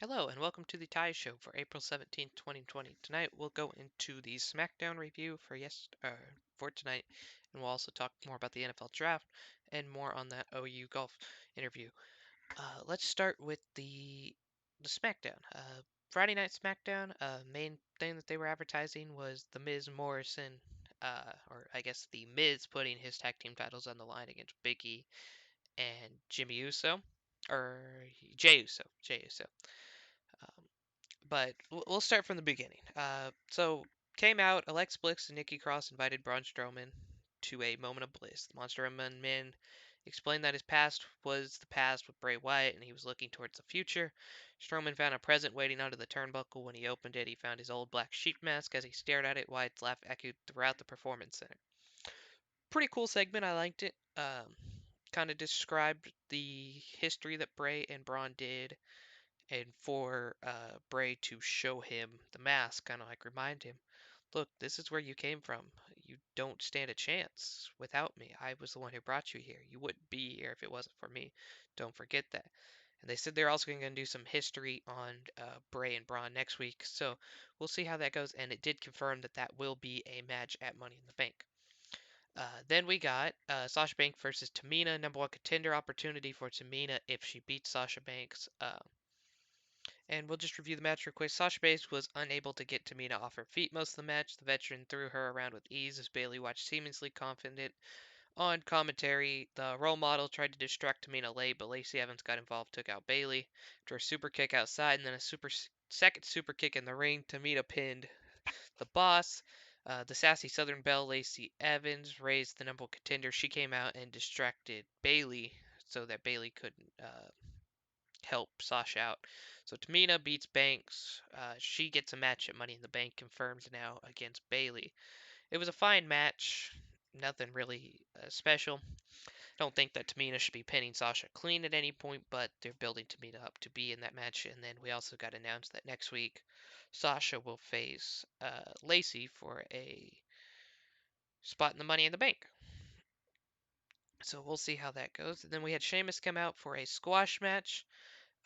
Hello and welcome to the Tie Show for April 17th, 2020. Tonight we'll go into the Smackdown review for tonight, and we'll also talk more about the NFL draft and more on that OU golf interview. Let's start with the Smackdown. Friday Night Smackdown. Main thing that they were advertising was the Miz Morrison, or I guess the Miz putting his tag team titles on the line against Big E and Jimmy Uso, or Jey Uso. Jey Uso. Um, but we'll start from the beginning. So came out. Alexa Bliss and Nikki Cross invited Braun Strowman to a moment of bliss. The Monster Among Men explained that his past was the past with Bray Wyatt, and he was looking towards the future. Strowman found a present waiting under the turnbuckle. When he opened it, he found his old black sheep mask. As he stared at it, Wyatt's laugh echoed throughout the performance center. Pretty cool segment. I liked it. Kind of described the history that Bray and Braun did and for Bray to show him the mask, kind of like remind him, look, this is where you came from. You don't stand a chance without me. I was the one who brought you here. You wouldn't be here if it wasn't for me. Don't forget that. And they said they're also going to do some history on Bray and Braun next week, so we'll see how that goes. And it did confirm that that will be a match at Money in the Bank. Then we got Sasha Banks versus Tamina, number one contender opportunity for Tamina if she beats Sasha Banks. And we'll just review the match real quick. Sasha Banks was unable to get Tamina off her feet most of the match. The veteran threw her around with ease as Bayley watched seemingly confident on commentary. The role model tried to distract Tamina late, but Lacey Evans got involved, took out Bayley. After a super kick outside and then a second super kick in the ring, Tamina pinned the boss. The sassy Southern Belle, Lacey Evans, raised the number one contender. She came out and distracted Bayley so that Bayley couldn't help Sasha out. So Tamina beats Banks. She gets a match at Money in the Bank, confirmed now against Bayley. It was a fine match. Nothing really special. Don't think that Tamina should be pinning Sasha clean at any point, but they're building Tamina up to be in that match. And then we also got announced that next week Sasha will face Lacey for a spot in the Money in the Bank. So we'll see how that goes. And then we had Sheamus come out for a squash match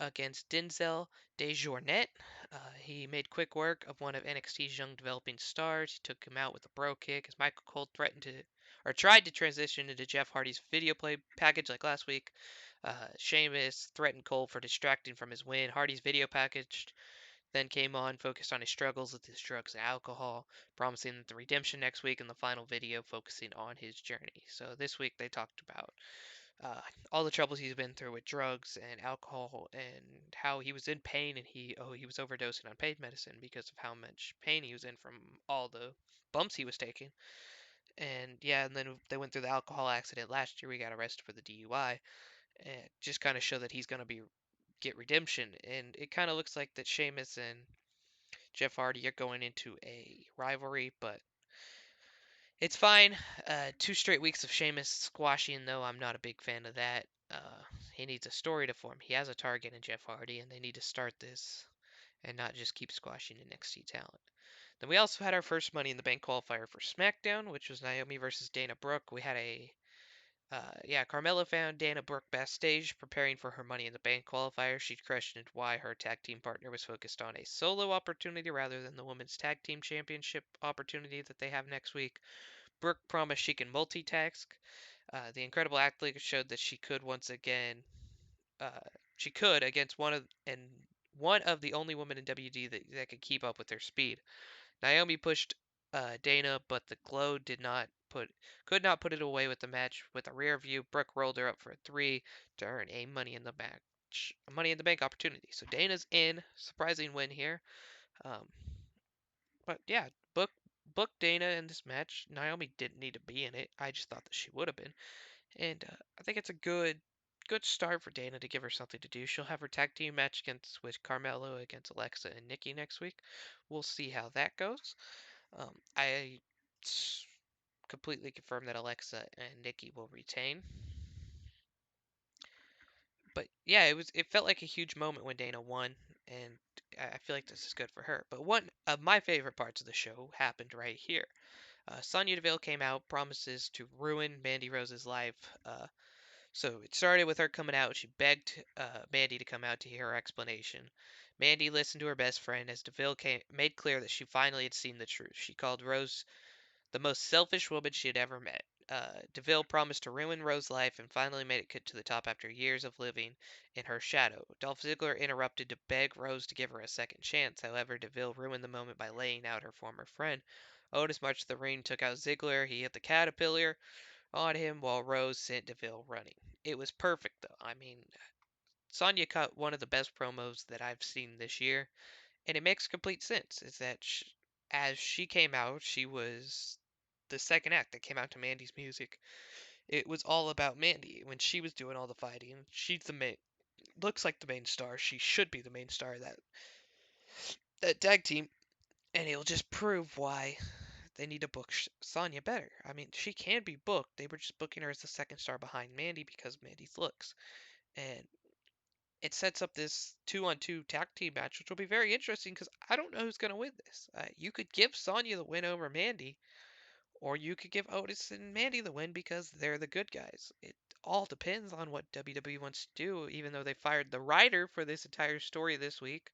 against Denzel DeJournette. He made quick work of one of NXT's young developing stars. He took him out with a bro kick as Michael Cole tried to transition into Jeff Hardy's video play package like last week. Sheamus threatened Cole for distracting from his win. Hardy's video package then came on, focused on his struggles with his drugs and alcohol, promising the redemption next week, and the final video focusing on his journey. So this week they talked about uh, all the troubles he's been through with drugs and alcohol, and how he was in pain, and he was overdosing on pain medicine because of how much pain he was in from all the bumps he was taking. And yeah, and then they went through the alcohol accident last year. We got arrested for the DUI, and just kind of show that he's gonna be get redemption. And it kind of looks like that Sheamus and Jeff Hardy are going into a rivalry, but it's fine. 2 straight weeks of Sheamus squashing, though, I'm not a big fan of that. He needs a story to form. He has a target in Jeff Hardy, and they need to start this and not just keep squashing NXT talent. Then we also had our first Money in the Bank qualifier for SmackDown, which was Naomi versus Dana Brooke. We had Carmella found Dana Brooke backstage preparing for her Money in the Bank qualifier. She questioned why her tag team partner was focused on a solo opportunity rather than the women's tag team championship opportunity that they have next week. Brooke promised she can multitask. The incredible athlete showed that uh, she could against one of the only women in WD that could keep up with their speed. Naomi pushed Dana, but the glow could not put it away with the match. With a rear view, Brooke rolled her up for a three to earn a Money in the Bank opportunity. So Dana's in, surprising win here. Um, but yeah, book Dana in this match. Naomi didn't need to be in it. I just thought that she would have been, and I think it's a good start for Dana to give her something to do. She'll have her tag team match against with Carmelo against Alexa and Nikki next week. We'll see how that goes. I completely confirm that Alexa and Nikki will retain. But yeah, it felt like a huge moment when Dana won, and I feel like this is good for her. But one of my favorite parts of the show happened right here. Sonya Deville came out, promises to ruin Mandy Rose's life. So it started with her coming out. She begged Mandy to come out to hear her explanation. Mandy listened to her best friend as Deville made clear that she finally had seen the truth. She called Rose the most selfish woman she had ever met. Deville promised to ruin Rose's life and finally made it to the top after years of living in her shadow. Dolph Ziggler interrupted to beg Rose to give her a second chance. However, Deville ruined the moment by laying out her former friend. Otis marched to the ring, took out Ziggler. He hit the caterpillar on him while Rose sent Deville running. It was perfect, though. I mean, Sonya cut one of the best promos that I've seen this year, and it makes complete sense. Is that as she came out, she was the second act that came out to Mandy's music. It was all about Mandy when she was doing all the fighting. She's the main, looks like the main star. She should be the main star of that tag team, and it'll just prove why they need to book Sonya better. I mean, she can be booked. They were just booking her as the second star behind Mandy because of Mandy's looks, and it sets up this 2-on-2 tag team match, which will be very interesting because I don't know who's going to win this. You could give Sonya the win over Mandy, or you could give Otis and Mandy the win because they're the good guys. It all depends on what WWE wants to do, even though they fired the writer for this entire story this week.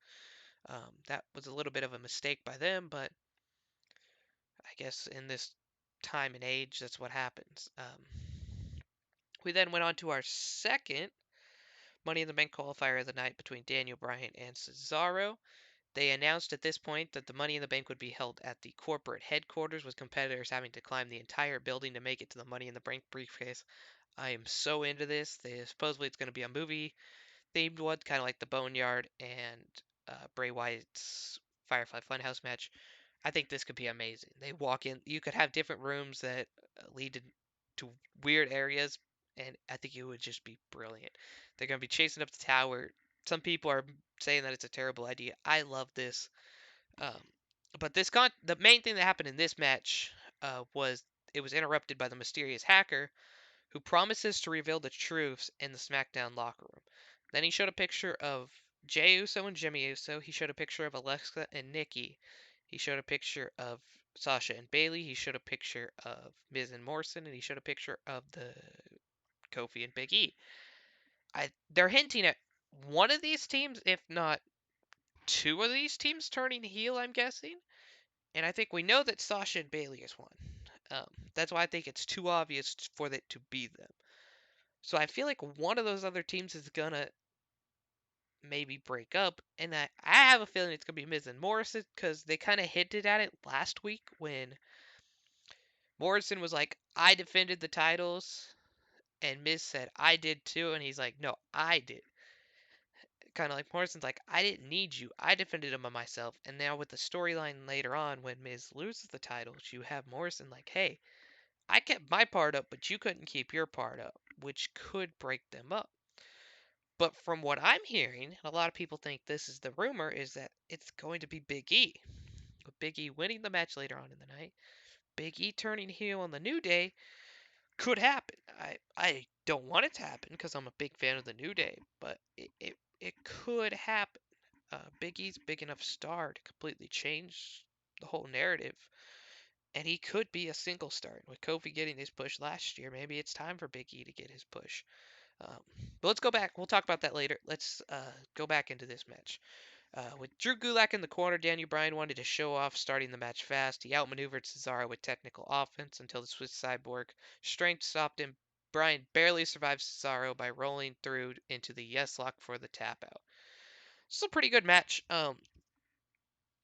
That was a little bit of a mistake by them, but I guess in this time and age, that's what happens. We then went on to our second Money in the Bank qualifier of the night between Daniel Bryan and Cesaro. They announced at this point that the Money in the Bank would be held at the corporate headquarters, with competitors having to climb the entire building to make it to the Money in the Bank briefcase. I am so into this. Supposedly it's going to be a movie themed one, kind of like the Boneyard and Bray Wyatt's Firefly Funhouse match. I think this could be amazing. They walk in, you could have different rooms that lead to weird areas, and I think it would just be brilliant. They're going to be chasing up the tower. Some people are saying that it's a terrible idea. I love this. Um, but the main thing that happened in this match was it was interrupted by the mysterious hacker who promises to reveal the truths in the SmackDown locker room. Then he showed a picture of Jey Uso and Jimmy Uso. He showed a picture of Alexa and Nikki. He showed a picture of Sasha and Bayley. He showed a picture of Miz and Morrison, and he showed a picture of the Kofi and Big E. They're hinting at one of these teams, if not two of these teams, turning heel. I'm guessing, and I think we know that Sasha and Bayley is one. That's why I think it's too obvious for it to be them. So I feel like one of those other teams is gonna maybe break up, and I have a feeling it's gonna be Miz and Morrison because they kind of hinted at it last week when Morrison was like, "I defended the titles," and Miz said, "I did too," and he's like, "No, I did." Kind of like Morrison's like, "I didn't need you. I defended them by myself." And now with the storyline later on, when Miz loses the titles, you have Morrison like, "Hey, I kept my part up, but you couldn't keep your part up," which could break them up. But from what I'm hearing, and a lot of people think this is the rumor, is that it's going to be Big E. With Big E winning the match later on in the night, Big E turning heel on the New Day could happen. I don't want it to happen because I'm a big fan of the New Day, but it could happen. Big E's big enough star to completely change the whole narrative, and he could be a single star. With Kofi getting his push last year, maybe it's time for Big E to get his push. Um, but let's go back. We'll talk about that later. Let's go back into this match. With Drew Gulak in the corner, Daniel Bryan wanted to show off starting the match fast. He outmaneuvered Cesaro with technical offense until the Swiss Cyborg strength stopped him. Bryan barely survived Cesaro by rolling through into the yes lock for the tap out. It's a pretty good match.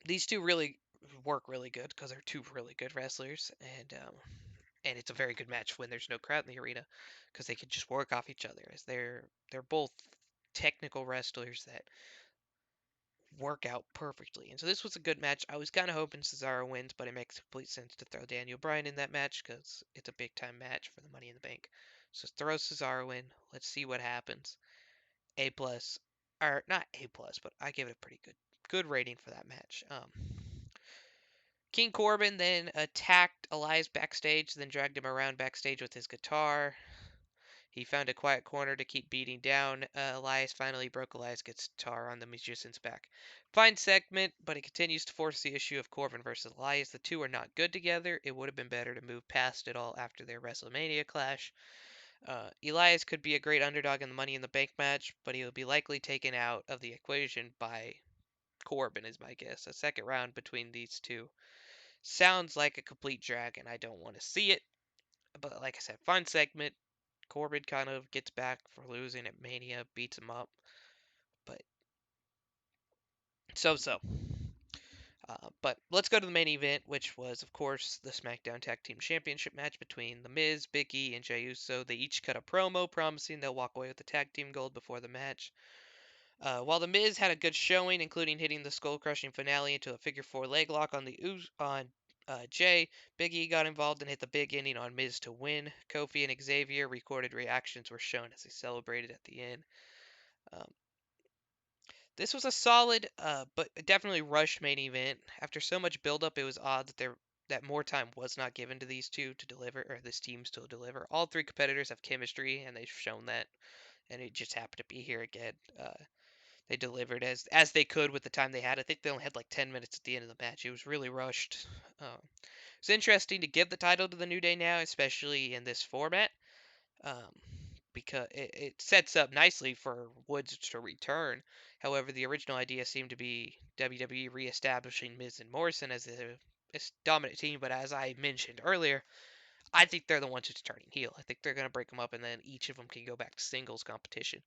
These two really work really good because they're two really good wrestlers, and it's a very good match when there's no crowd in the arena because they can just work off each other as they're both technical wrestlers that work out perfectly. And so this was a good match. I was kind of hoping Cesaro wins, but it makes complete sense to throw Daniel Bryan in that match because it's a big time match for the Money in the Bank. So throw Cesaro in. Let's see what happens. A plus, or not A plus, but I give it a pretty good rating for that match. King Corbin then attacked Elias backstage, then dragged him around backstage with his guitar. He found a quiet corner to keep beating down. Elias finally broke Elias' guitar on the musician's back. Fine segment, but it continues to force the issue of Corbin versus Elias. The two are not good together. It would have been better to move past it all after their WrestleMania clash. Elias could be a great underdog in the Money in the Bank match, but he will be likely taken out of the equation by Corbin, is my guess. A second round between these two sounds like a complete drag, and I don't want to see it. But like I said, fun segment. Corbin kind of gets back for losing at Mania, beats him up, but so. But let's go to the main event, which was, of course, the SmackDown Tag Team Championship match between The Miz, Big E, and Jey Uso. They each cut a promo promising they'll walk away with the tag team gold before the match. While The Miz had a good showing, including hitting the skull-crushing finale into a figure-4 leg lock on Jay, Big E got involved and hit the big ending on Miz to win. Kofi and Xavier recorded reactions were shown as they celebrated at the end. Um, This was a solid, but definitely rushed main event. After so much build-up, it was odd that more time was not given to these two to deliver, or this teams to deliver. All three competitors have chemistry, and they've shown that, and it just happened to be here again. They delivered as they could with the time they had. I think they only had like 10 minutes at the end of the match. It was really rushed. It's interesting to give the title to the New Day now, especially in this format, um, because it sets up nicely for Woods to return. However, the original idea seemed to be WWE reestablishing Miz and Morrison as a dominant team, but as I mentioned earlier, I think they're the ones who's turning heel. I think they're going to break them up, and then each of them can go back to singles competition,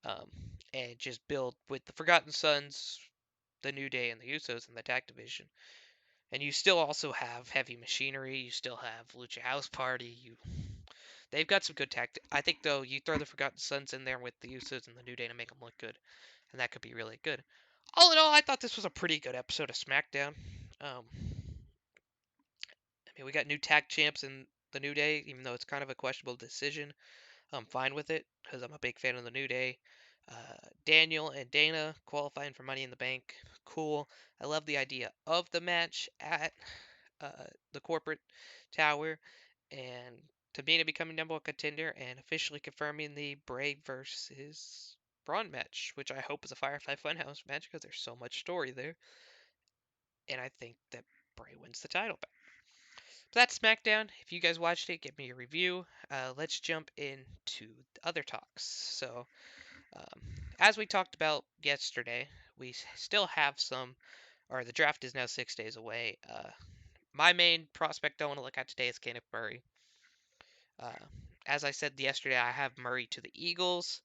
um, and just build with the Forgotten Sons, the New Day, and the Usos in the tag division. And you still also have Heavy Machinery. You still have Lucha House Party. They've got some good tactics. I think though you throw the Forgotten Sons in there with the Usos and the New Day to make them look good, and that could be really good. All in all, I thought this was a pretty good episode of SmackDown. I mean, we got new tag champs in the New Day, even though it's kind of a questionable decision. I'm fine with it because I'm a big fan of the New Day. Daniel and Dana qualifying for Money in the Bank, cool. I love the idea of the match at the corporate tower, and Tamina becoming number one contender and officially confirming the Bray versus Braun match, which I hope is a Firefly Funhouse match because there's so much story there, and I think that Bray wins the title back. So that's SmackDown. If you guys watched it, give me a review. Let's jump into the other talks. So, um, as we talked about yesterday, we still have some, or the draft is now 6 days away. My main prospect I want to look at today is Kenneth Murray. Uh, as I said yesterday, I have Murray to the Eagles.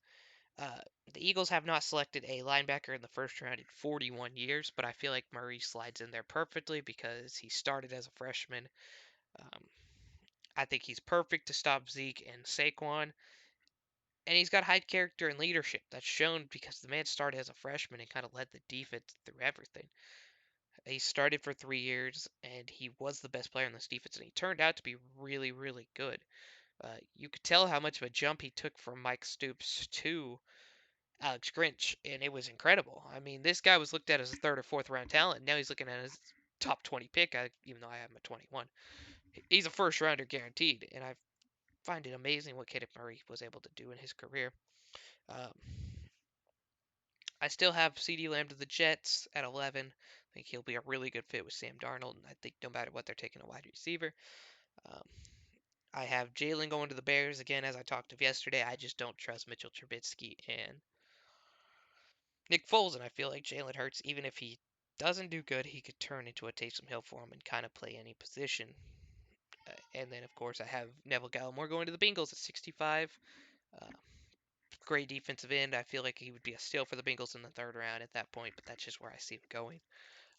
Uh, the Eagles have not selected a linebacker in the first round in 41 years, but I feel like Murray slides in there perfectly because he started as a freshman. Um, I think he's perfect to stop Zeke and Saquon, and he's got high character and leadership. That's shown because the man started as a freshman and kind of led the defense through everything. He started for 3 years, and he was the best player in this defense, and he turned out to be really, really good. You could tell how much of a jump he took from Mike Stoops to Alex Grinch, and it was incredible. I mean, this guy was looked at as a third or fourth round talent, and now he's looking at as top 20 pick, even though I have him at 21. He's a first rounder guaranteed, and I find it amazing what Kenneth Murray was able to do in his career. Um, I still have CD Lamb to the Jets at 11. I think he'll be a really good fit with Sam Darnold, and I think no matter what, they're taking a wide receiver. Um, I have Jalen going to the Bears again, as I talked of yesterday. I just don't trust Mitchell Trubisky and Nick Foles, and I feel like Jalen Hurts, even if he doesn't do good, he could turn into a Taysom Hill for him and kind of play any position. And then, of course, I have Neville Gallimore going to the Bengals at 65. Uh, Great defensive end. I feel like he would be a steal for the Bengals in the third round at that point, but that's just where I see him going.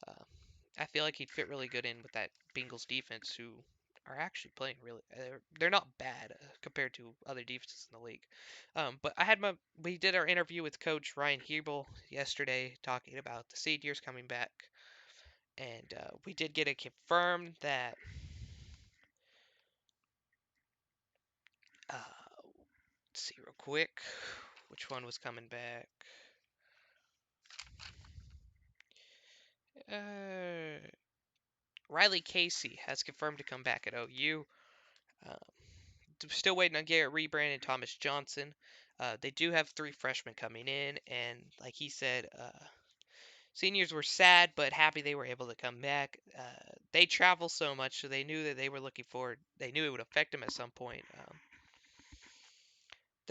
Uh, I feel like he'd fit really good in with that Bengals defense, who are actually playing really. They're not bad compared to other defenses in the league. But we did our interview with Coach Ryan Hebel yesterday, talking about the seniors coming back, and we did get it confirmed that. Let's see real quick, which one was coming back. Uh, Riley Casey has confirmed to come back at OU. Um, Still waiting on Garrett Rebrand and Thomas Johnson. They do have three freshmen coming in, and like he said, seniors were sad but happy they were able to come back. They travel so much, so they knew that they were looking forward. They knew it would affect them at some point.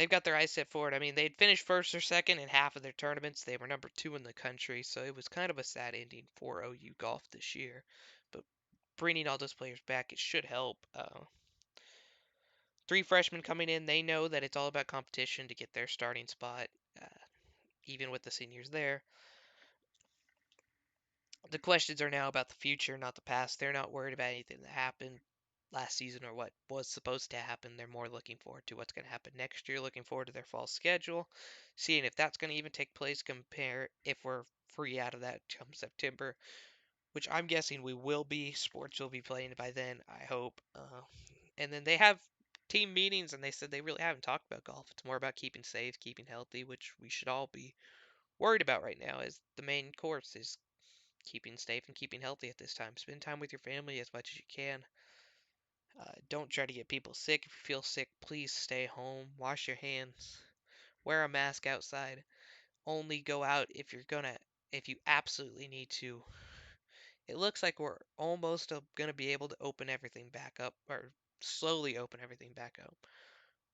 they've got their eyes set forward. I mean, they'd finished first or second in half of their tournaments. They were number 2 in the country, so it was kind of a sad ending for OU golf this year. But bringing all those players back, it should help. 3 freshmen coming in, they know that it's all about competition to get their starting spot, uh, even with the seniors there. The questions are now about the future, not the past. They're not worried about anything that happened last season or what was supposed to happen. They're more looking forward to what's going to happen next year, looking forward to their fall schedule, seeing if that's going to even take place, compare if we're free out of that come September, which I'm guessing we will be. Sports will be playing by then, I hope. And then they have team meetings, and they said they really haven't talked about golf. It's more about keeping safe, keeping healthy, which we should all be worried about right now as the main course is keeping safe and keeping healthy at this time. Spend time with your family as much as you can. Don't try to get people sick. If you feel sick, please stay home. Wash your hands. Wear a mask outside. Only go out if you absolutely need to. It looks like we're almost gonna be able to open everything back up, or slowly open everything back up.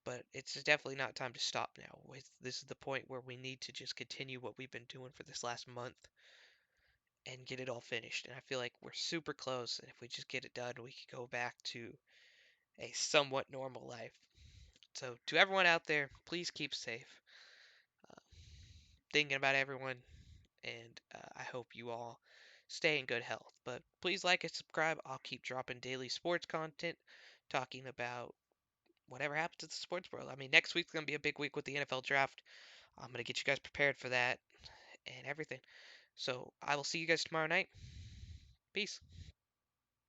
But it's definitely not time to stop now. This is the point where we need to just continue what we've been doing for this last month and get it all finished. And I feel like we're super close. And if we just get it done, we could go back to a somewhat normal life. So, to everyone out there, please keep safe. Uh, Thinking about everyone, and I hope you all stay in good health. But please like and subscribe. I'll keep dropping daily sports content, talking about whatever happens in the sports world. I mean, next week's going to be a big week with the NFL draft. I'm going to get you guys prepared for that and everything. So, I will see you guys tomorrow night. Peace.